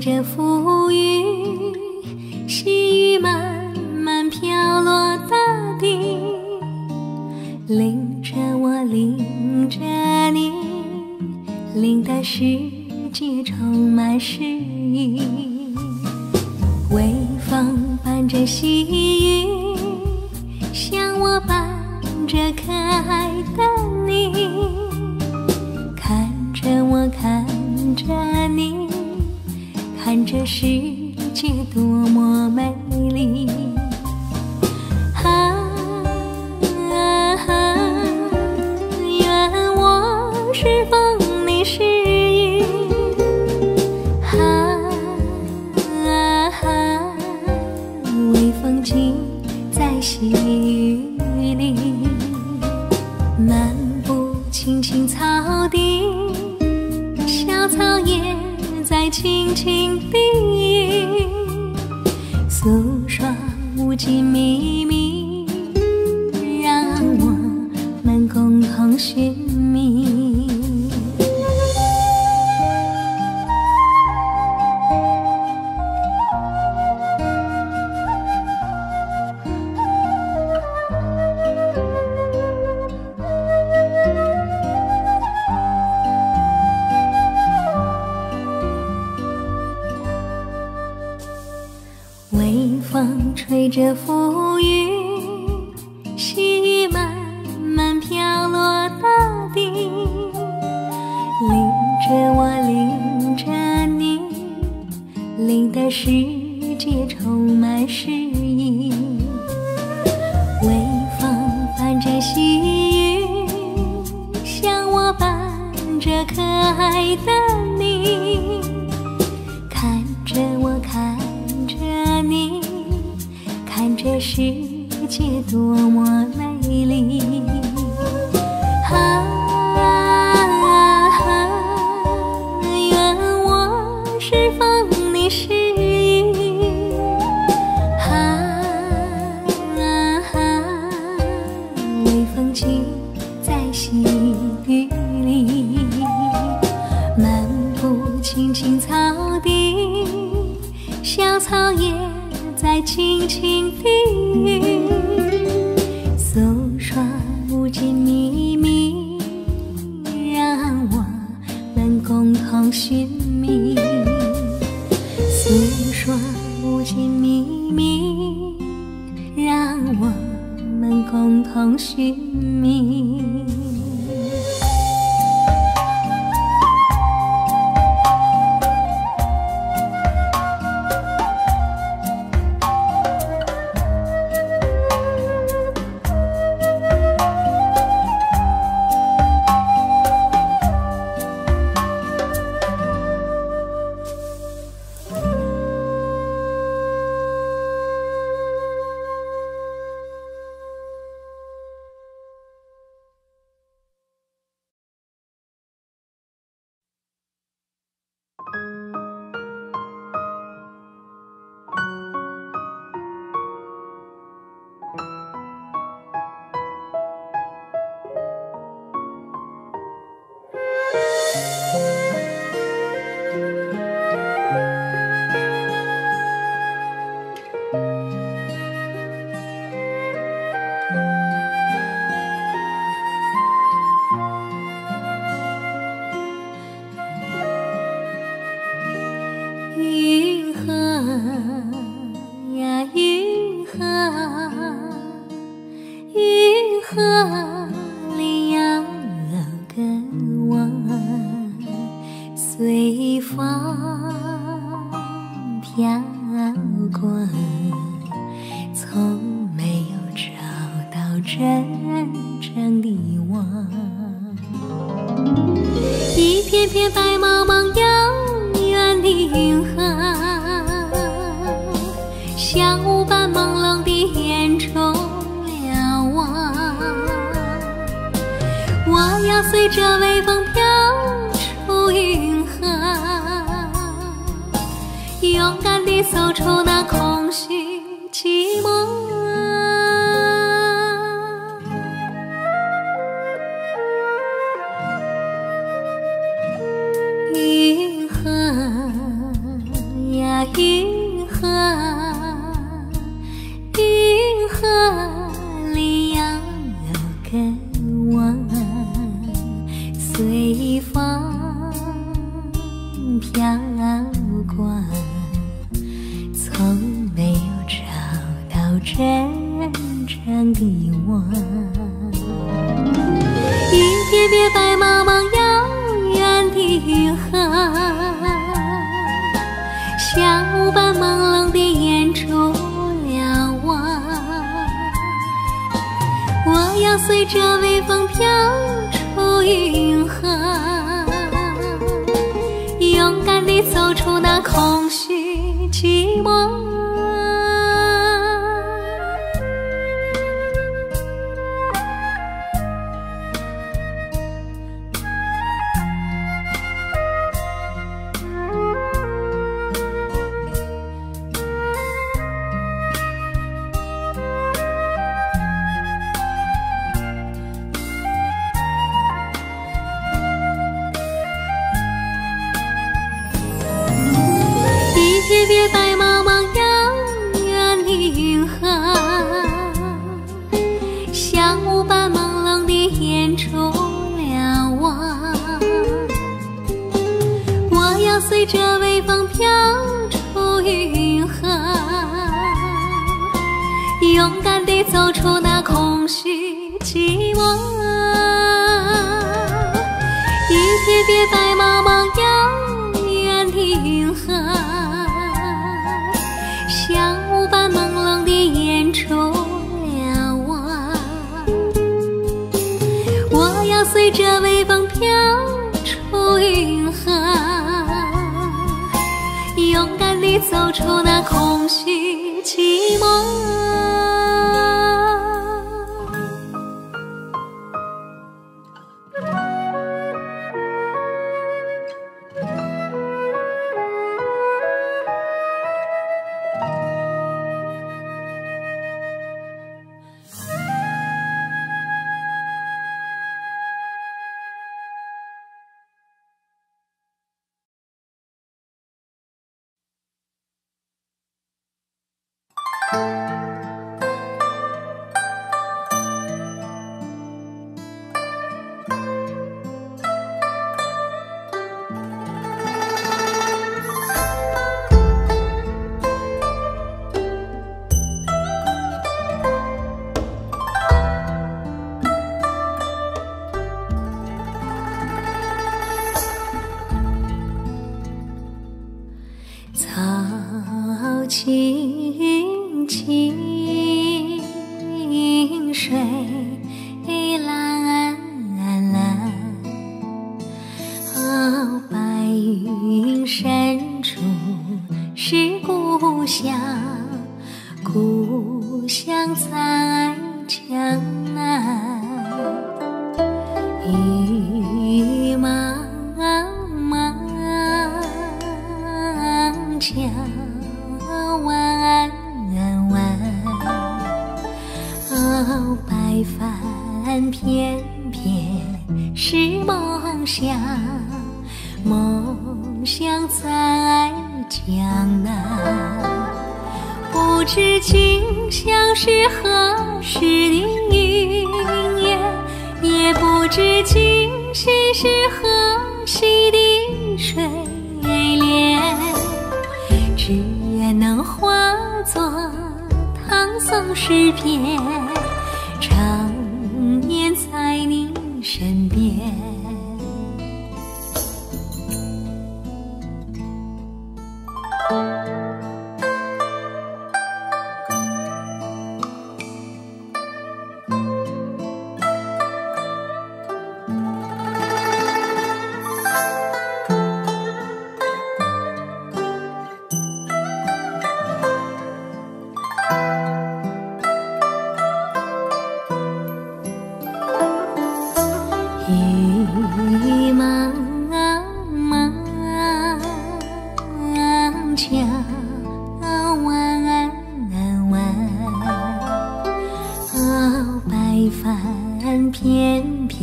着浮云，细雨慢慢飘落大地，淋着我，淋着你，淋得世界充满诗意。微风伴着细雨，像我伴着可爱的你，看着我，看着你，看这世界多么美丽。愿我是风，你是雨，微风轻在细雨里，漫步青青草地，小草也在轻轻地语，诉说无尽秘密，让我们共同寻觅。微风吹着浮云，细雨慢慢飘落大地，淋着我，淋着你，淋得世界充满诗意。微风伴着细雨，像我伴着可爱的你，看着我，看着你，看这世界多么美丽。愿我是风，你是雨，微风轻在细雨里，漫步青青草地，小草也在轻轻地语，诉说无尽秘密，让我们共同寻觅。诉说无尽秘密，让我们共同寻觅。云河呀云河，云河里有个我，随风飘过，从没有找到真正的我。一片片白茫茫遥远的云河，像雾般朦胧地掩住了我。我要随着微风飘出云河，勇敢地走出那空虚寂寞。云河样的我。一片片白茫茫遥远的云河，像雾般朦胧地掩住了我。我要随着微风飘出云河，勇敢地走出那空虚寂寞。一片白茫茫遥远的云河，像雾般朦胧地掩住了我。我要随着微风飘出云河，勇敢地走出那空虚寂寞。一片片白茫茫遥远的云河，像雾般朦胧地掩住了我。我要随着微风飘出云河，勇敢地走出那空虚寂寞。青青水蓝蓝，白云深处是故乡，故乡在江南。一茫茫江湾湾，白帆翩翩是梦想，梦想在江南。不知今宵是何时的云烟，也不知今夕是何夕的水莲。只愿能化作唐宋诗篇，常年在你身边。一茫茫江湾湾，白帆翩翩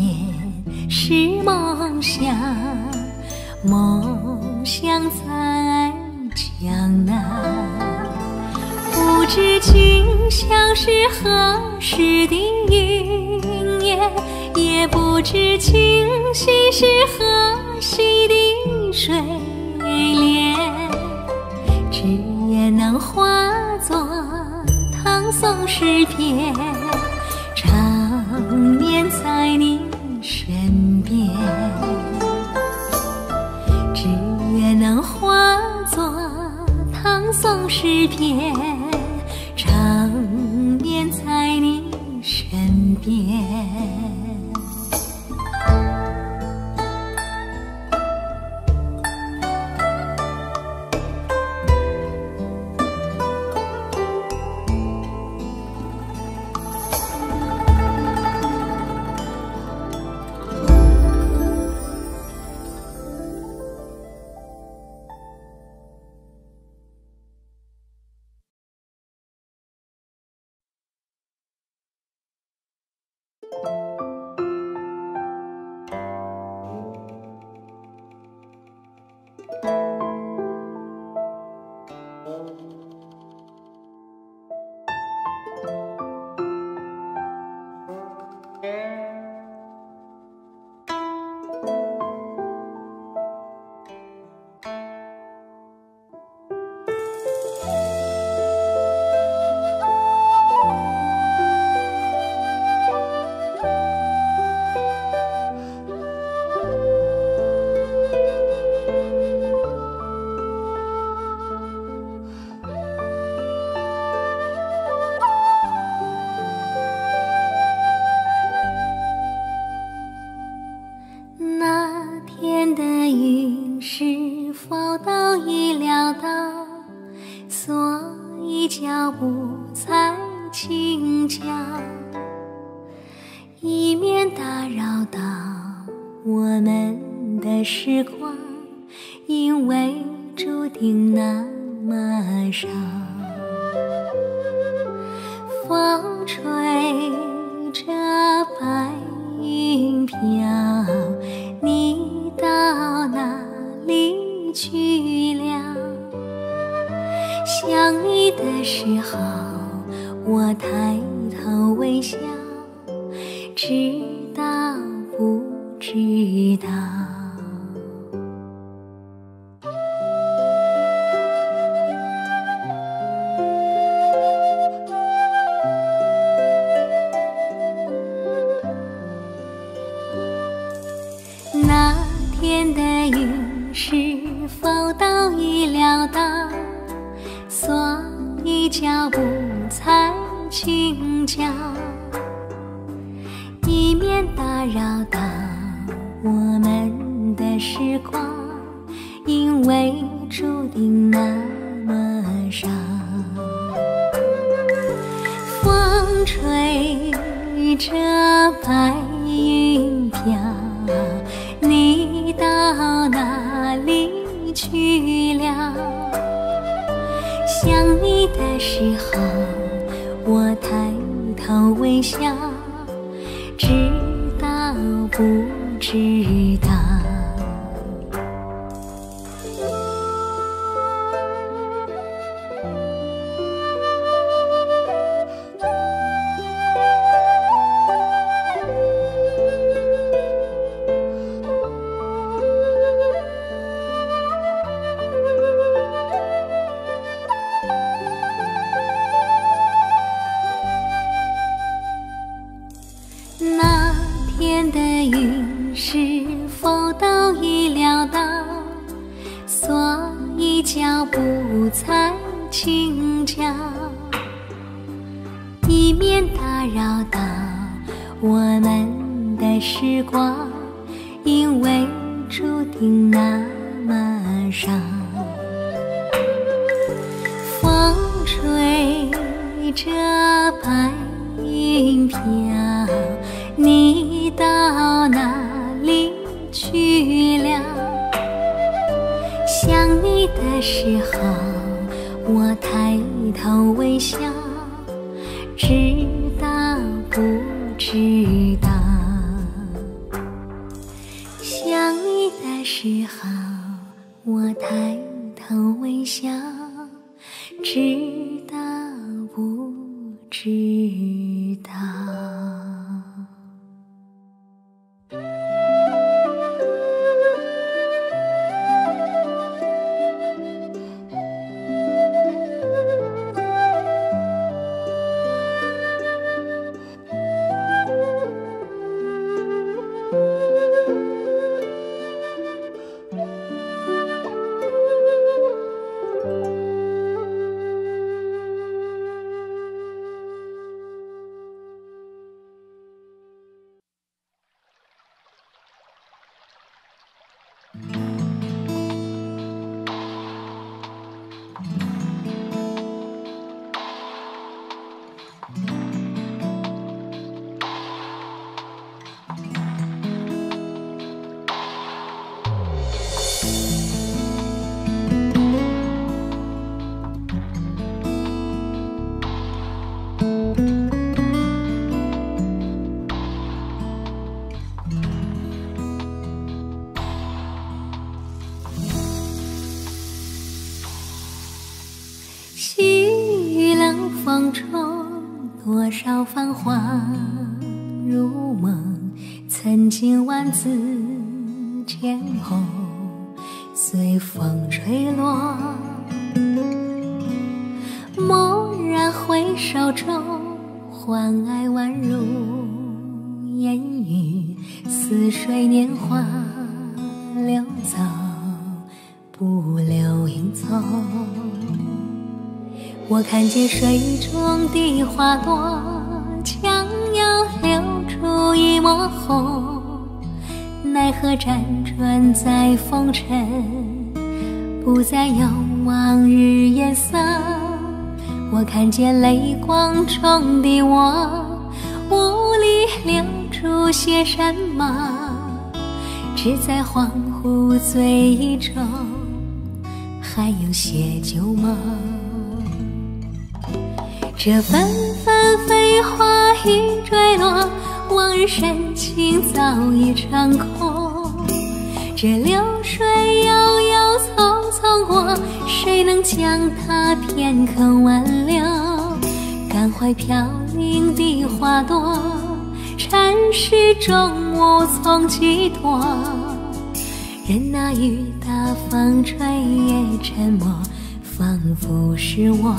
是梦想，梦想在江南。不知今宵是何时的云烟，也不知今夕是何夕的水莲。只愿能化作唐宋诗篇，边。脚步才轻巧，以免打扰到我们的时光，因为注定那么少。风吹着白云飘，你到哪里去了？想你的时候，我抬头微笑，知道不知道？那天的雨是否都已料到？所以脚步才轻巧，以免打扰到我们的时光，因为注定那么少。风吹着白云飘，你到哪里去了？想你的时候，我抬头微笑，知道不知道？那天的云是否都已料到？所以脚步才轻巧，以免打扰到我们的时光，因为注定那么少。风吹着白云飘，你到哪里去了？想你的时候，我抬头微笑，知道不知道？想你的时候，我抬头微笑，知道不知道？梦中，多少繁华如梦，曾经万紫千红，随风吹落。蓦然回首中，欢爱宛如烟雨，似水年华流走，不留影踪。我看见水中的花朵，将要流出一抹红，奈何辗转在风尘，不再有往日颜色。我看见泪光中的我，无力留住些什么，只在恍惚醉意中，还有些旧梦。这纷纷飞花已坠落，往日深情早已成空。这流水悠悠匆匆过，谁能将它片刻挽留？感怀飘零的花朵，尘世中无从寄托。任那雨打风吹也沉默，仿佛是我。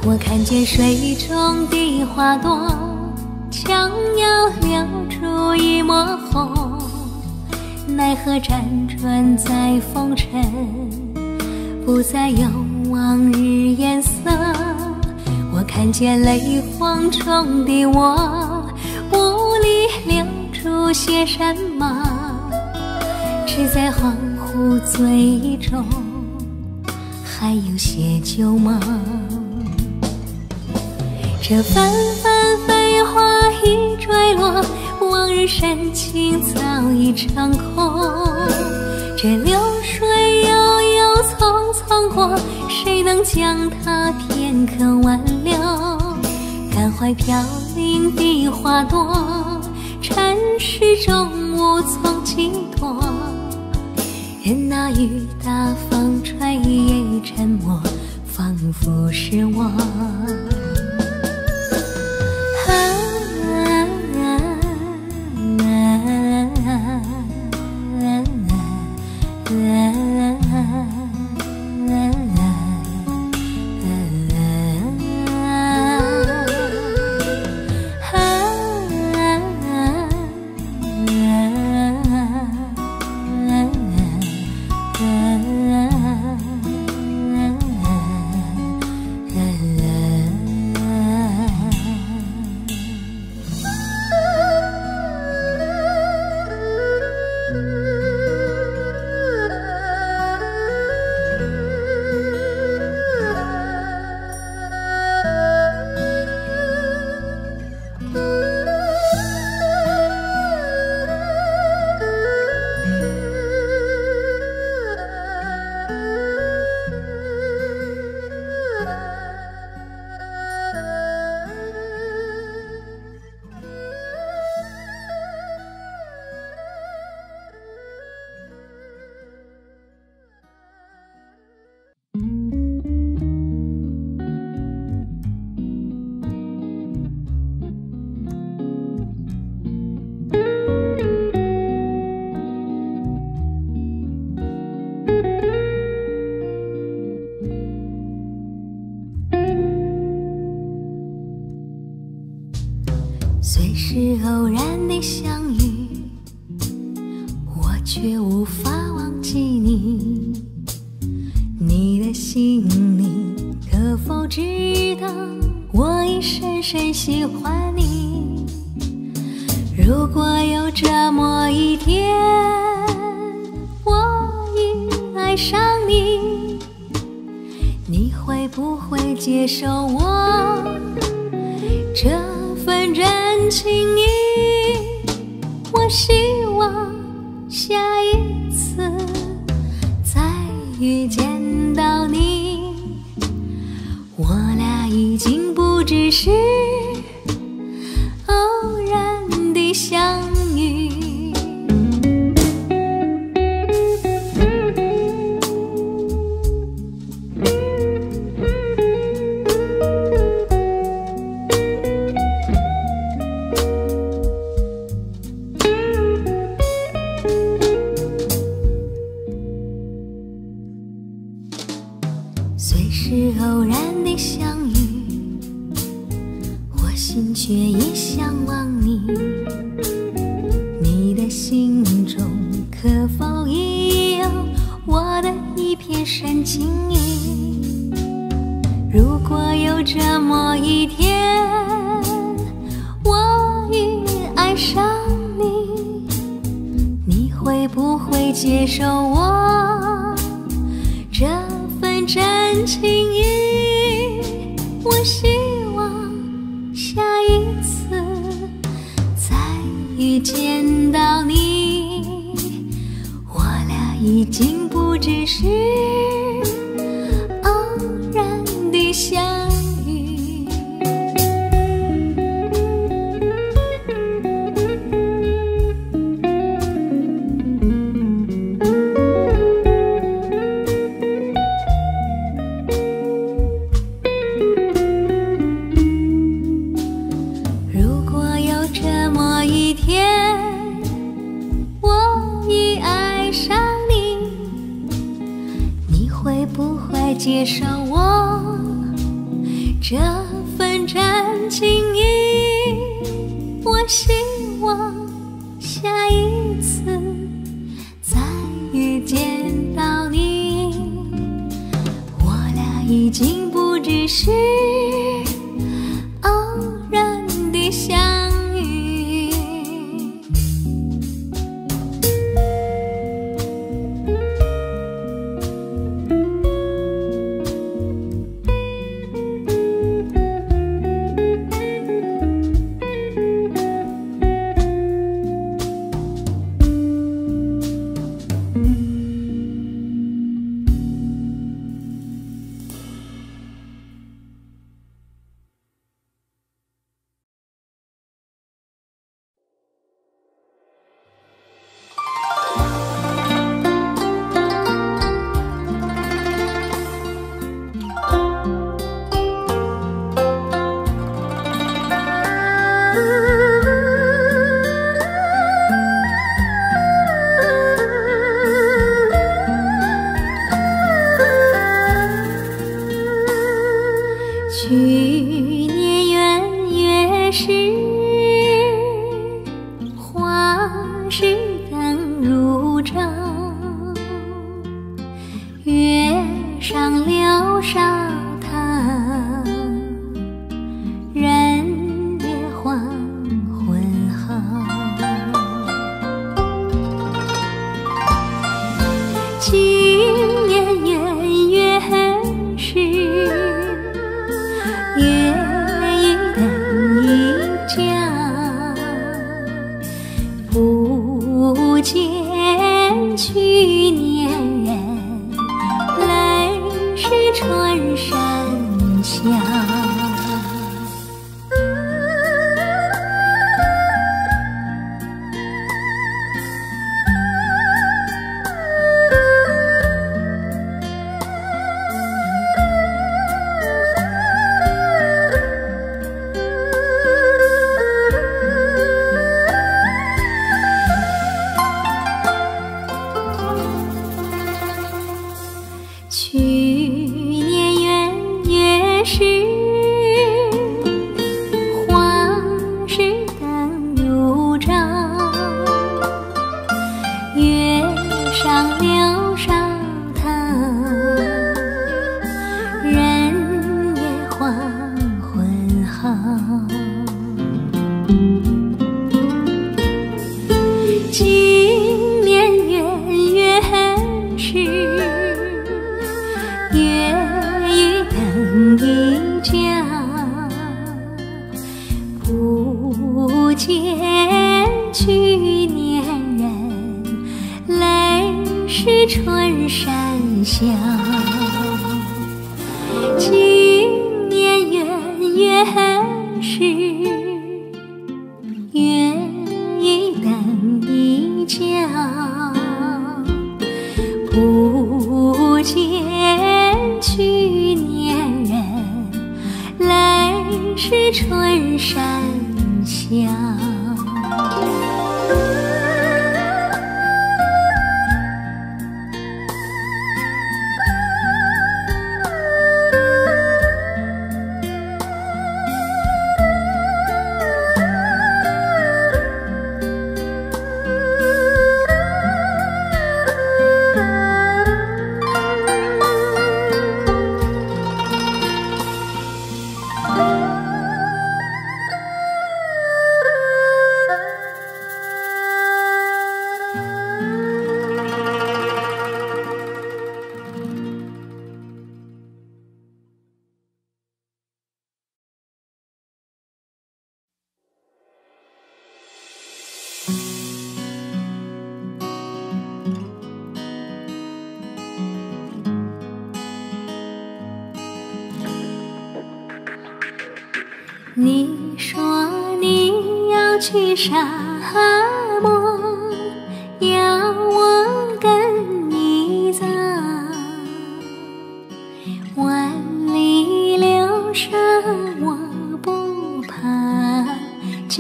我看见水中的花朵，将要流出一抹红，奈何辗转在风尘，不再有往日颜色。我看见泪光中的我，无力留住些什么，只在恍惚醉意中，还有些旧梦。这纷纷飞花已坠落，往日深情早已成空。这流水悠悠匆匆过，谁能将它片刻挽留？感怀飘零的花朵，尘世中无从寄托。任那雨打风吹也沉默，仿佛是我。虽是偶然的相遇，我却无法忘记你。你的心里可否知道，我已深深喜欢你。如果有这么一天，我已爱上你，你会不会接受我这份真情意？我希望下一次再遇见到你，我俩已经不只是偶然的相遇。虽是偶然的相遇，我心却也向往你。你的心中可否已有我的一片深情意？如果有这么一天，我已爱上你，你会不会接受我这份真情意？我希望下一次再遇见到你，我俩已经不只是偶然的相遇。如果有这么一天，我已爱上你，你会不会接受我这份真情意？我希望下一次再遇见到你，我俩已经不只是偶然的相遇。见去年人，泪湿春衫袖。今年圆圆时，月已灯已交。不见去年人，泪湿春衫袖。你说你要去沙漠，要我跟你走，万里流沙我不怕，就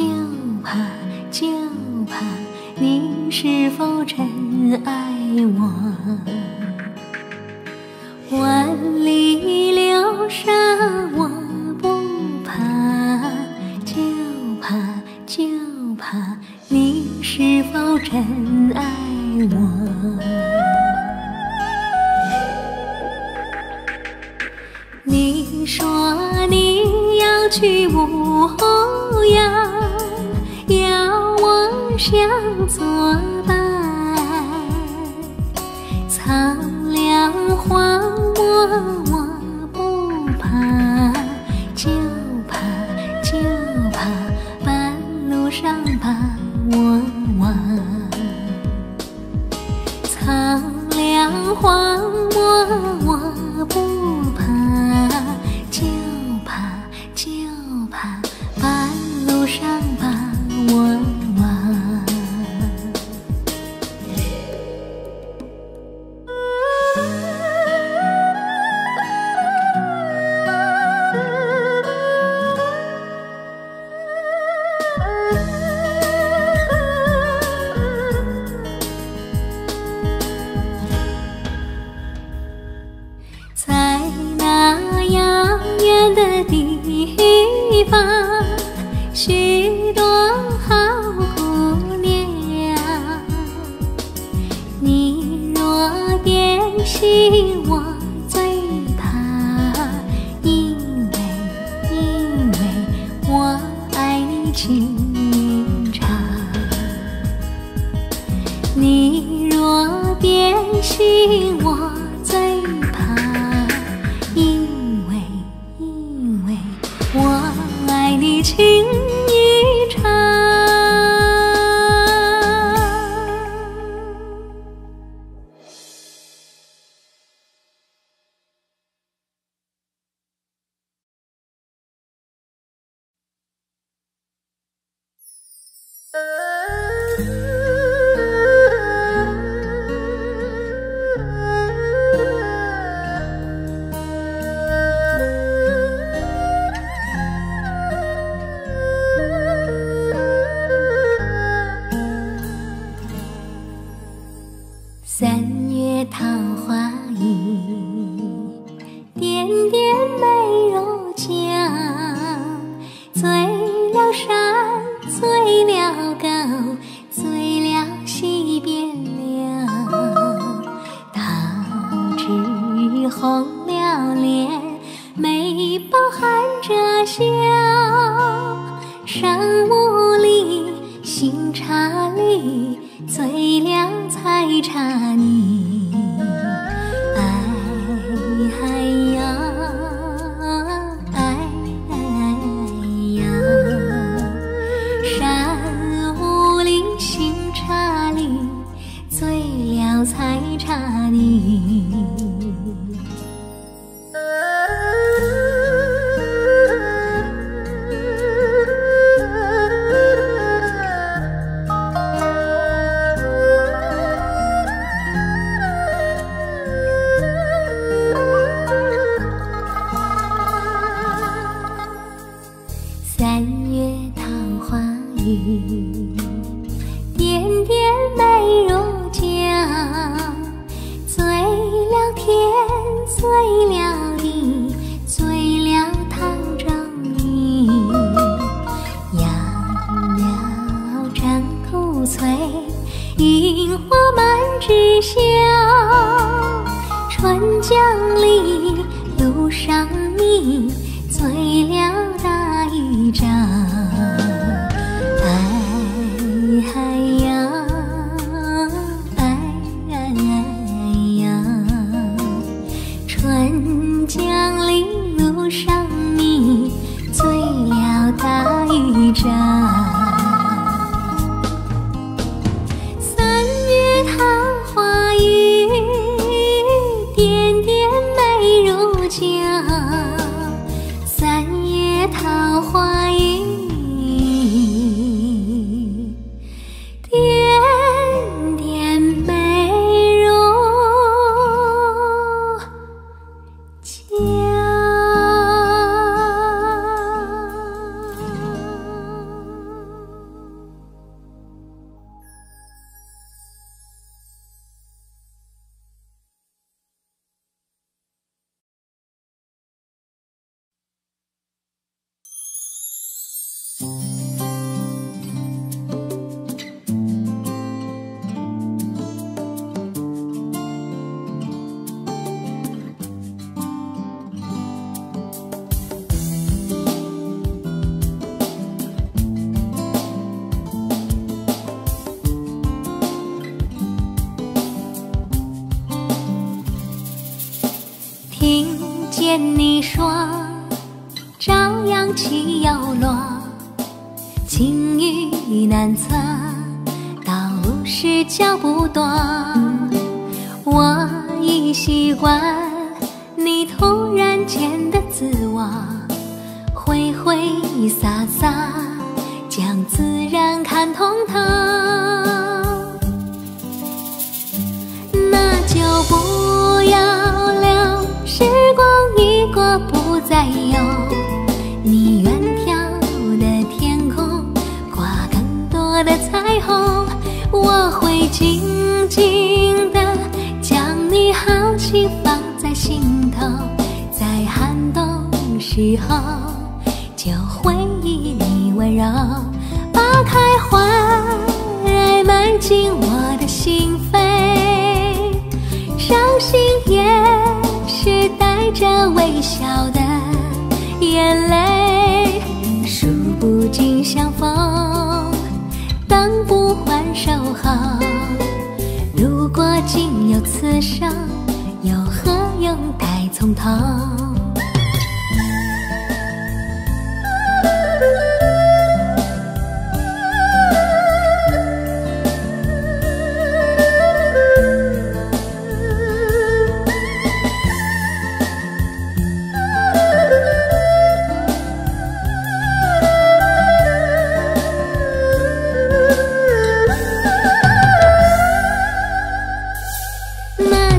怕你是否真爱我。万里流沙我不怕，就怕你是否真爱我。你说你要去无恙，要我向作伴，苍凉荒漠我不怕，就怕半路上把我忘。苍凉荒漠我不怕，就怕半路上把我忘。在那遥远的地方，许多好姑娘。你若变心，我最怕，因为我爱你情长。你若变心，我最怕，因为我爱你情意长。三月桃花映，点点美如浆。醉了山，醉了高，醉了西边了。桃枝红了脸，眉包含着笑。山雾里，新茶里，醉了才茶你。山三月桃花雨，点点美如浆，醉了天，醉了地，醉了堂中影。袅袅trang土翠，萤火满枝笑。春江里，路上你，醉了大雨涨。哎呀，哎呀，春江里，路上你，醉了大雨涨。三月桃花雨，点点美如浆。听见你说，朝阳起又落，情雨难测，道路是脚不多。我已习惯你突然间的自我，挥挥洒洒，将自然看通透。那就不要留，时光一过不再有。你远眺的天空，挂更多的彩虹。我会静静地将你好情放在心头，在寒冬时候就回忆你温柔，把开花儿埋进我的心扉。伤心也是带着微笑的眼泪，数不尽相逢，当不还守候。如果仅有此生，又何用待从头？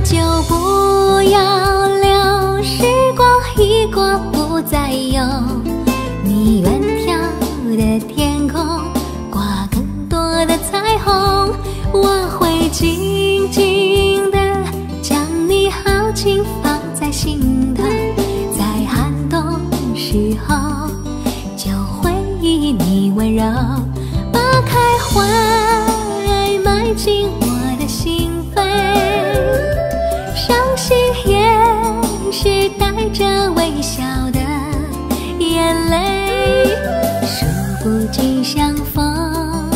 就不要留，时光一过不再有。你远眺的天空，挂更多的彩虹。我会静静地将你好情放在心头，在寒冬时候就回忆你温柔，把开花儿埋进我的心扉。伤心也是带着微笑的眼泪，数不尽相逢，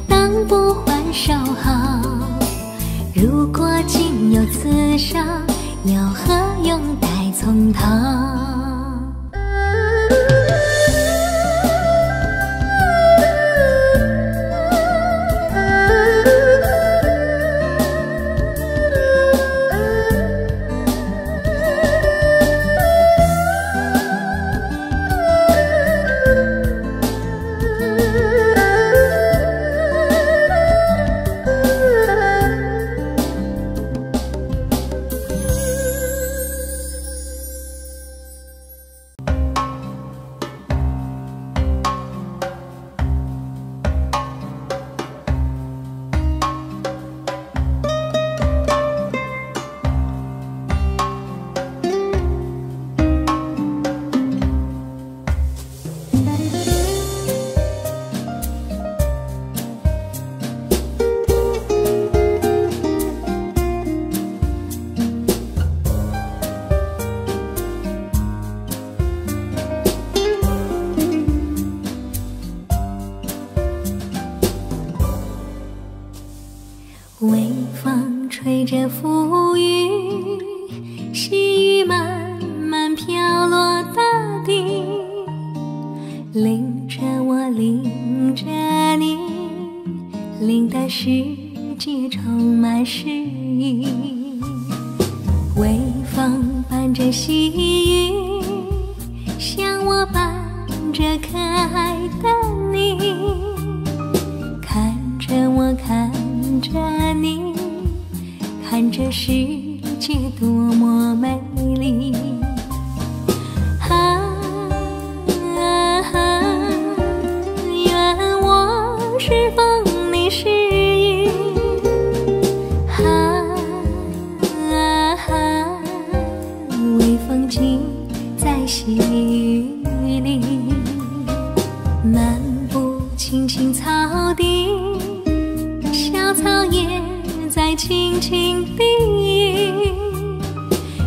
当不还守候。如果仅有此生，又何用待从头？着浮云，细雨慢慢飘落大地，淋着我，淋着你，淋得世界充满诗意。微风伴着细雨，像我伴着可爱的你，看着我，看着你，看这世界多么美丽。愿我是风，你是雨，微风轻在细雨里，漫步青青草地，小草也在轻轻低语，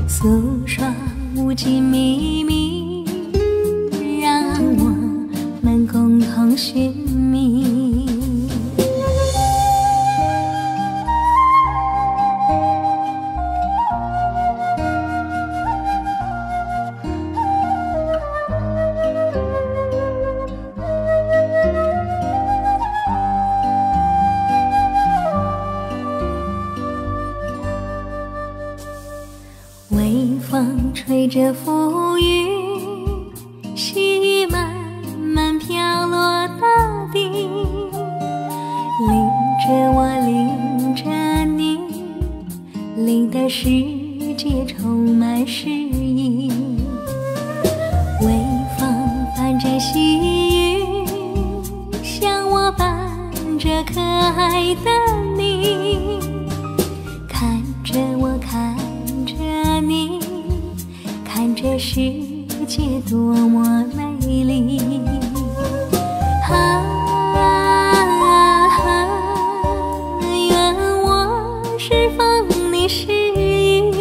诉说无尽秘密，让我们共同寻觅。微风吹着浮云，细雨慢慢飘落大地，淋着我，淋着你，淋得世界充满诗意。微风伴着细雨，像我伴着可爱的你，看着我，看着你，看这世界多么美丽。愿我是风，你是雨，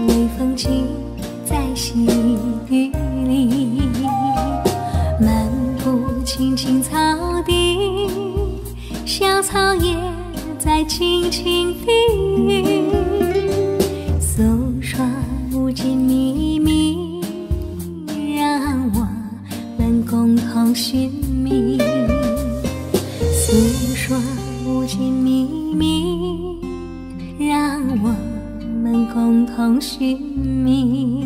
微风轻在细雨里，漫步青青草地，小草也在轻轻低语，诉说无尽秘密，让我们共同寻觅。诉说无尽秘密，让我们共同寻觅。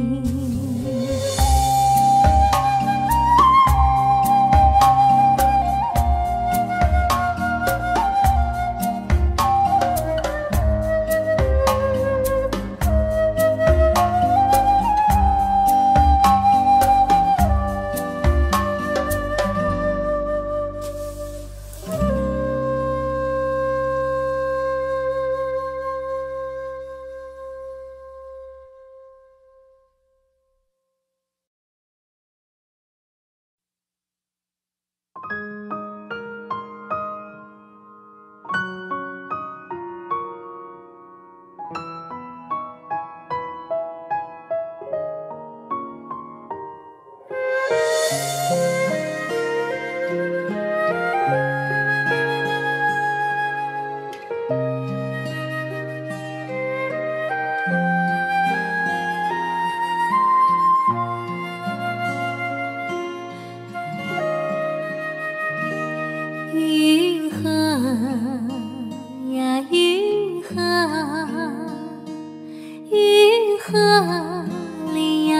云河呀云河，云河里有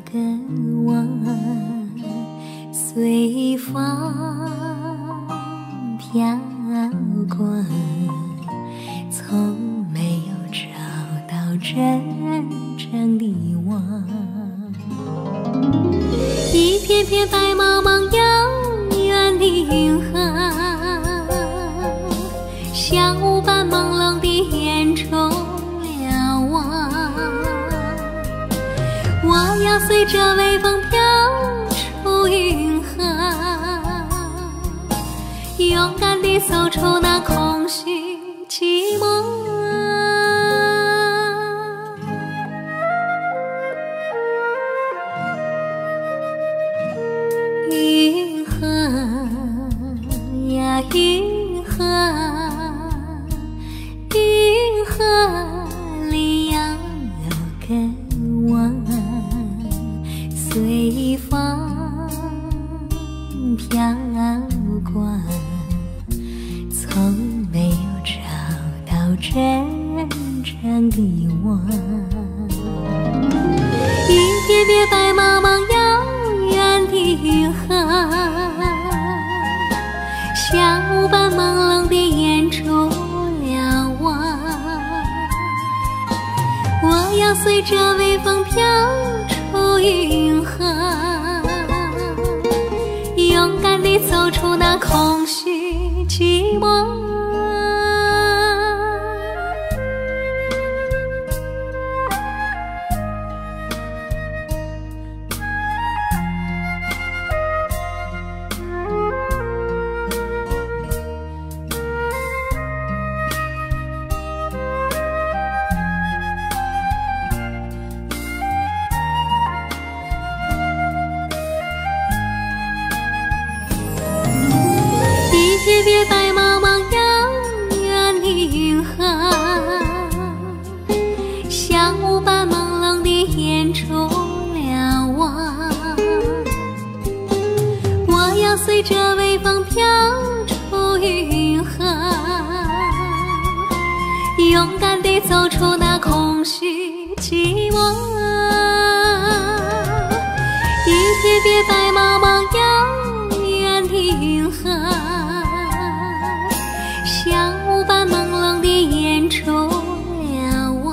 个我，随风飘过，从没有找到真正的我。一片片白茫茫遥远的云河，像雾般朦胧的眼中了我。我要随着微风飘出云河，勇敢地走出那空虚寂寞。云河着微风飘出云河，勇敢地走出那空虚寂寞。一片白茫茫遥远的云河，像雾般朦胧地掩住了我。我要随着微风飘出云河，勇敢地走出那空虚寂寞。一片片白茫茫遥远的云河，像雾般朦胧地掩住了我。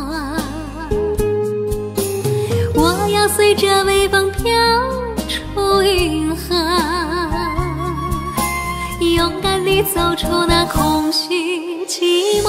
我要随着微风飘出云河，勇敢地走出那空虚寂寞。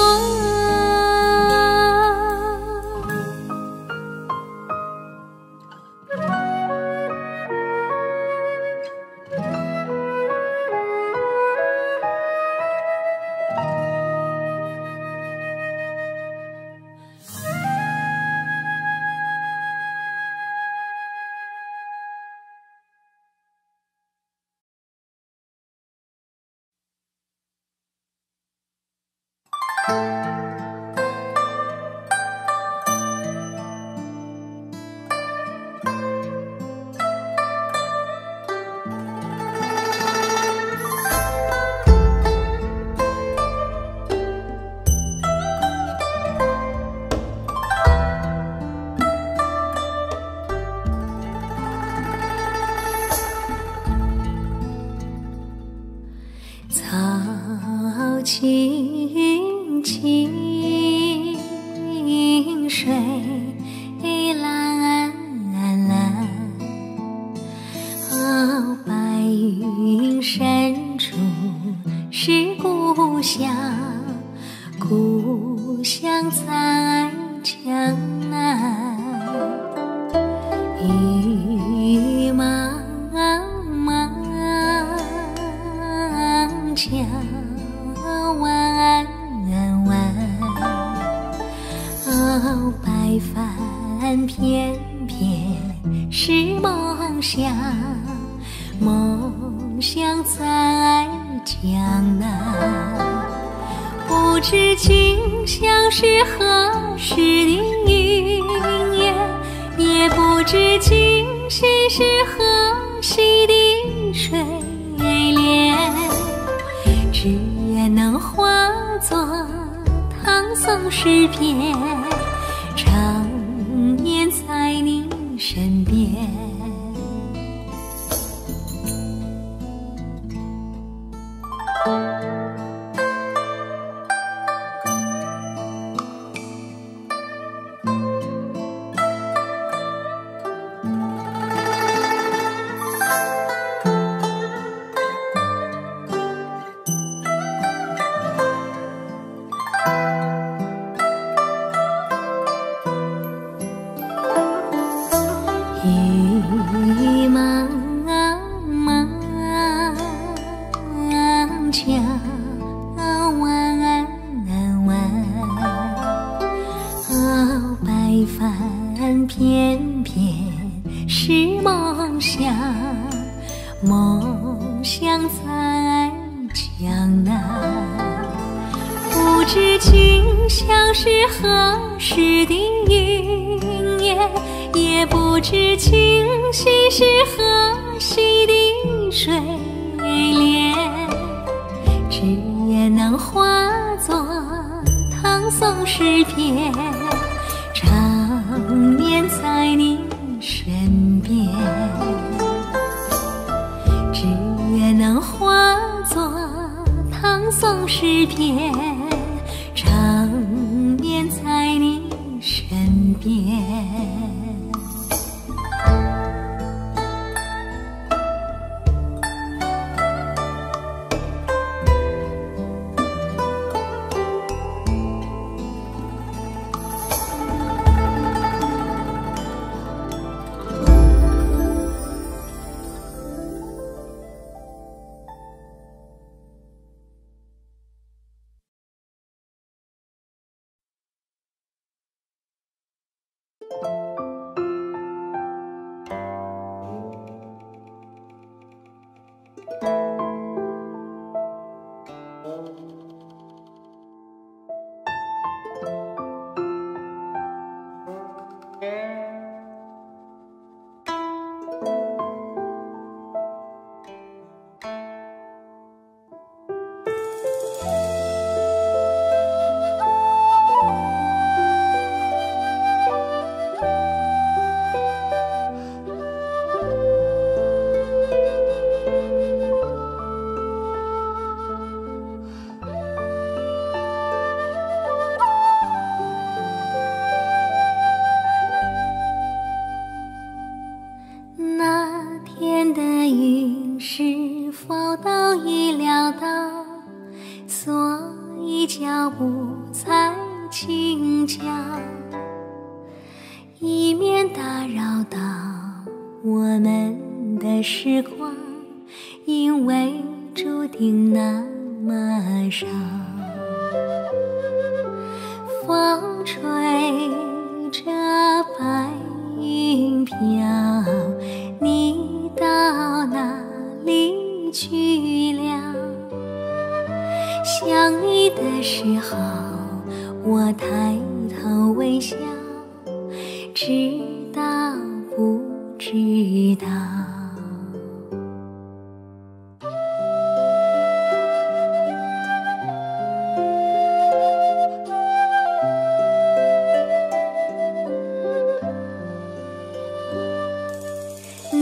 草青青，水蓝蓝，哦，白云深处是故乡，故乡在江南。雨茫茫，江湾湾，哦，白帆翩翩是梦想，梦想在江南。不知今宵是何时的云烟，也不知今夕是何夕的水莲，只愿能化作唐宋诗篇，常年在你身边。雨茫茫，江湾湾，哦，白帆翩翩是梦想，梦想在江南。不知今宵是何时的云烟，也不知今夕是何夕的水莲，只愿能化作唐宋诗篇，常年在你身边。只愿能化作唐宋诗篇，常年在你身边。天的云是否都已料到，所以脚步才轻巧，以免打扰到我们的时光，因为注定那么少。风吹着白云飘，你到哪里去了？想你的时候，我抬头微笑，知道不知道？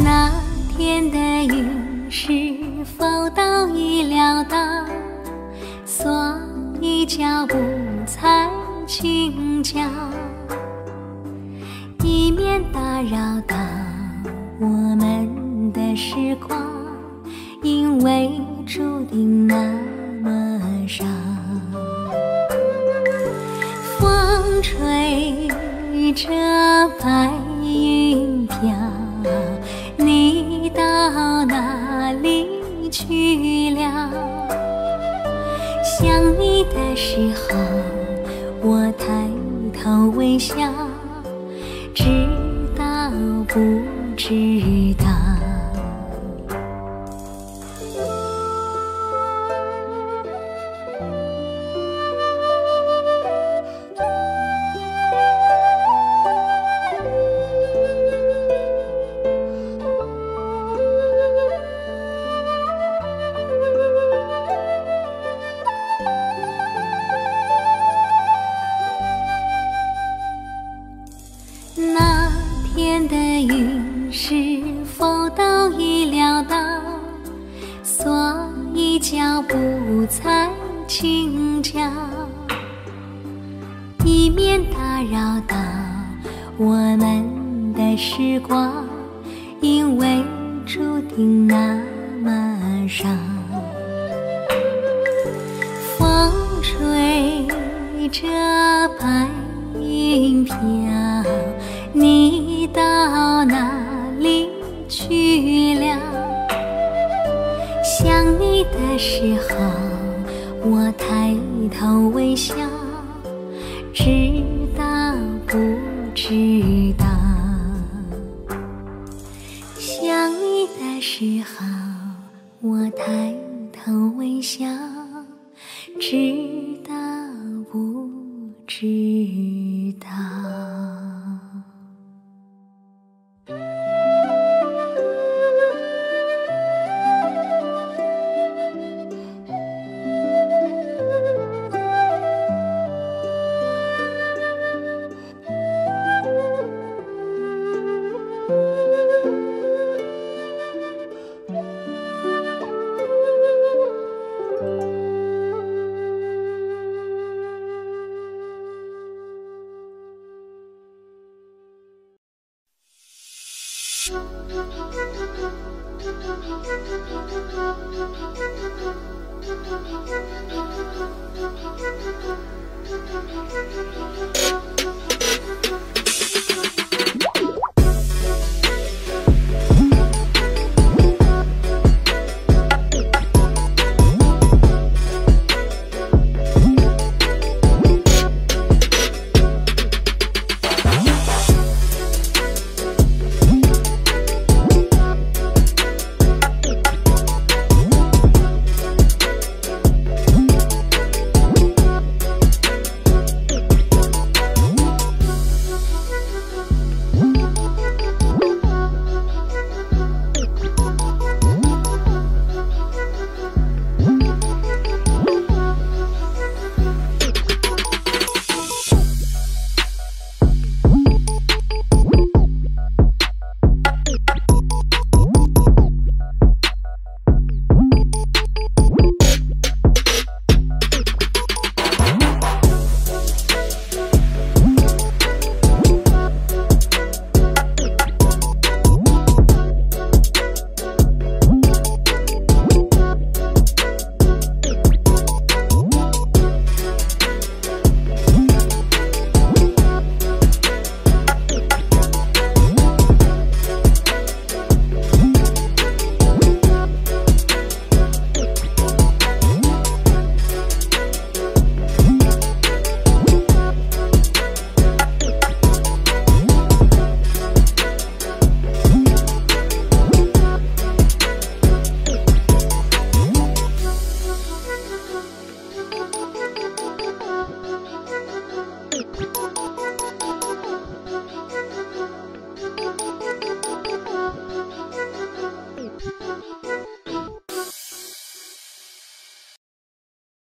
那天的云是否都已料到，所以脚步才轻巧，以免打扰到我们的时光，因为注定那么少。风吹着白云飘，你到哪里去了？想你的时候，我抬头微笑，知道不知道？那天的云是否都已料到，所以脚步才轻巧，以免打扰到我们的时光，因为注定那么少。风吹着白云飘，你到哪里去了？想你的时候，我抬头微笑，知道不知道？想你的时候，我抬头微笑，知道不知道？